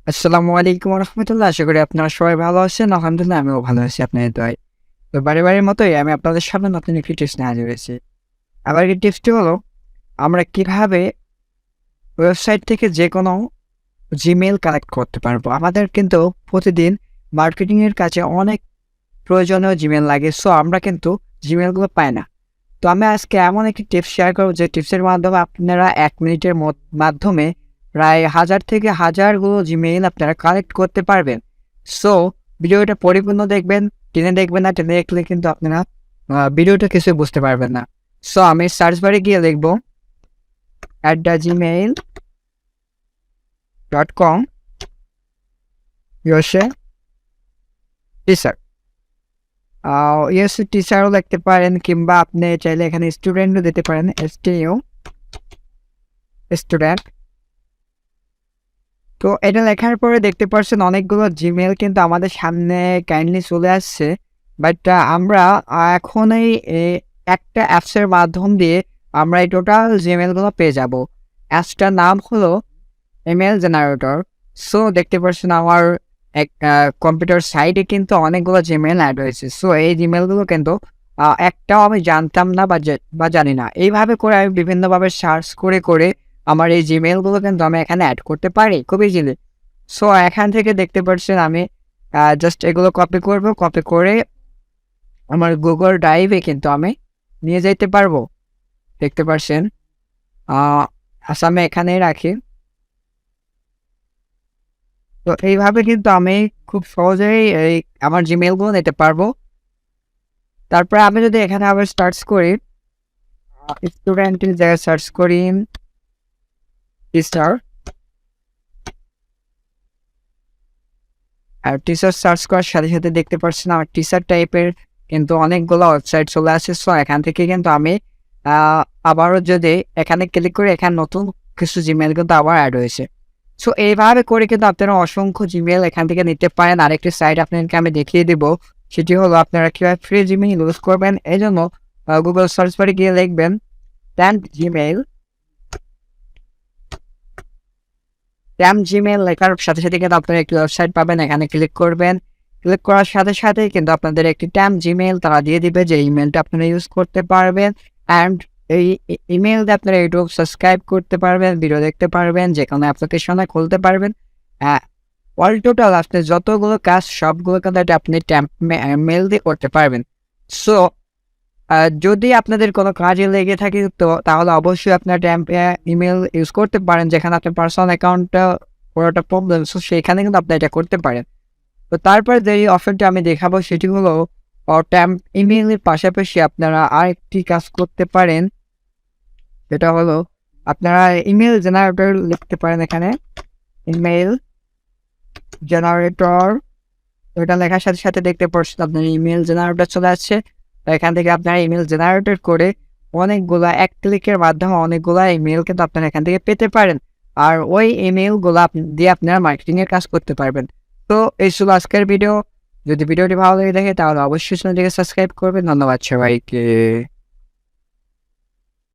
আসসালামু আলাইকুম রহমতুল্লাহ। আশা করি আপনারা সবাই ভালো আছেন। আলহামদুলিল্লাহ আমিও ভালো আছি আপনাদের দোয়ায়। তো বারের মতোই আমি আপনাদের সামনে নতুন একটি টিপস নিয়ে হাজির হয়েছি। আমার এই টিপসটি হলো আমরা কিভাবে ওয়েবসাইট থেকে যেকোনো জিমেইল কালেক্ট করতে পারবো। আমাদের কিন্তু প্রতিদিন মার্কেটিং এর কাজে অনেক প্রয়োজনীয় জিমেইল লাগে। সো আমরা কিন্তু জিমেইলগুলো পাই না। তো আমি আজকে এমন একটি টিপস শেয়ার করব যে টিপসের মাধ্যমে আপনারা ১ মিনিটের মাধ্যমে প্রায় হাজার থেকে হাজারগুলো জিমেইল আপনারা কালেক্ট করতে পারবেন। সো ভিডিওটা পরিপূর্ণ দেখবেন, টেনে দেখবেন না, টেনে দেখলে কিন্তু আপনারা ভিডিওটা কিছুই বুঝতে পারবেন না। সো আমি সার্চ বারে গিয়ে লিখব @gmail.com ইয়োরসে টিচার। ইয়োরসে টিচারও লিখতে পারেন কিংবা আপনি চাইলে এখানে স্টুডেন্টও দিতে পারেন। STU student. তো এটা লেখার পরে দেখতে পাচ্ছেন অনেকগুলো জিমেইল কিন্তু আমাদের সামনে কাইন্ডলি চলে আসছে। বাট আমরা এখন একটা অ্যাপসের মাধ্যম দিয়ে আমরা এই টোটাল জিমেইলগুলো পেয়ে যাব। অ্যাপসটার নাম হলো ইমেইল জেনারেটর। সো দেখতে পাচ্ছেন আমার এক কম্পিউটার সাইটে কিন্তু অনেকগুলো জিমেইল অ্যাড হয়েছে। সো এই জিমেইলগুলো কিন্তু একটাও আমি জানতাম না বা জানি না। এইভাবে করে আমি বিভিন্নভাবে সার্চ করে আমার এই জিমেইলগুলো কিন্তু আমি এখানে অ্যাড করতে পারি খুব ইজিলি। সো এখান থেকে দেখতে পাচ্ছেন আমি জাস্ট এগুলো কপি করব। কপি করে আমার গুগল ড্রাইভে কিন্তু আমি নিয়ে যাইতে পারবো। দেখতে পাচ্ছেন আচ্ছা আমি এখানেই রাখি। তো এইভাবে কিন্তু আমি খুব সহজেই এই আমার জিমেইলগুলো নিতে পারবো। তারপরে আমি যদি এখানে আবার সার্চ করি স্টুডেন্টের জায়গায় সার্চ করি টিচার। আর টিচার সার্চ করার সাথে দেখতে পাচ্ছেন আমার টিচার টাইপের কিন্তু অনেকগুলো ওয়েবসাইট চলে আসে। সো এখান থেকে কিন্তু আমি আবারও যদি এখানে ক্লিক করি এখানে নতুন কিছু জিমেইল কিন্তু আবার অ্যাড হয়েছে। সো এইভাবে করে কিন্তু আপনারা অসংখ্য জিমেইল এখান থেকে নিতে পারেন। আরেকটি সাইট আপনাদেরকে আমি দেখিয়ে দিব। সেটি হলো আপনারা কীভাবে ফ্রি জিমেইল ইউজ করবেন। এই জন্য গুগল সার্চ বারে গিয়ে লিখবেন জিমেইল লেখার সাথে কিন্তু আপনারা একটি ওয়েবসাইট পাবেন। এখানে ক্লিক করবেন। ক্লিক করার সাথেই কিন্তু আপনাদের একটি জিমেইল তারা দিয়ে দিবে যে ইমেইলটা আপনারা ইউজ করতে পারবেন। অ্যান্ড এই ইমেইল দিয়ে আপনারা ইউটিউব সাবস্ক্রাইব করতে পারবেন, ভিডিও দেখতে পারবেন, যেকোনো অ্যাপ্লিকেশনে খুলতে পারবেন। অল টোটাল আপনার যতগুলো কাজ সবগুলো কিন্তু এটা আপনি মেইল দিয়ে করতে পারবেন। সো যদি আপনাদের কোনো কাজে লেগে থাকে তো তাহলে অবশ্যই আপনার ইমেইল ইউজ করতে পারেন, যেখানে আপনার পার্সোনাল অ্যাকাউন্টটা পুরোটা প্রবলেম। সো সেখানে কিন্তু আপনি এটা করতে পারেন। তো তারপর যে অপশনটা আমি দেখাবো সেটি হলো ইমেইলের পাশাপাশি আপনারা আরেকটি কাজ করতে পারেন। সেটা হলো আপনারা ইমেইল জেনারেটর লিখতে পারেন এখানে ইমেইল জেনারেটর। ওইটা লেখার সাথে দেখতে পাচ্ছেন আপনার ইমেইল জেনারেটর চলে আসছে। তো এখান থেকে আপনারা ইমেইল জেনারেটর করে অনেকগুলা এক ক্লিকের মাধ্যমে অনেকগুলা ইমেইল কিন্তু আপনারা এখান থেকে পেতে পারেন। আর ওই ইমেইলগুলো দিয়ে আপনারা মার্কেটিংয়ের কাজ করতে পারবেন। তো এই ছিল আজকের ভিডিও। যদি ভিডিওটি ভালো লেগে থাকে তাহলে অবশ্যই চ্যানেলটিকে সাবস্ক্রাইব করবেন। ধন্যবাদ সবাইকে।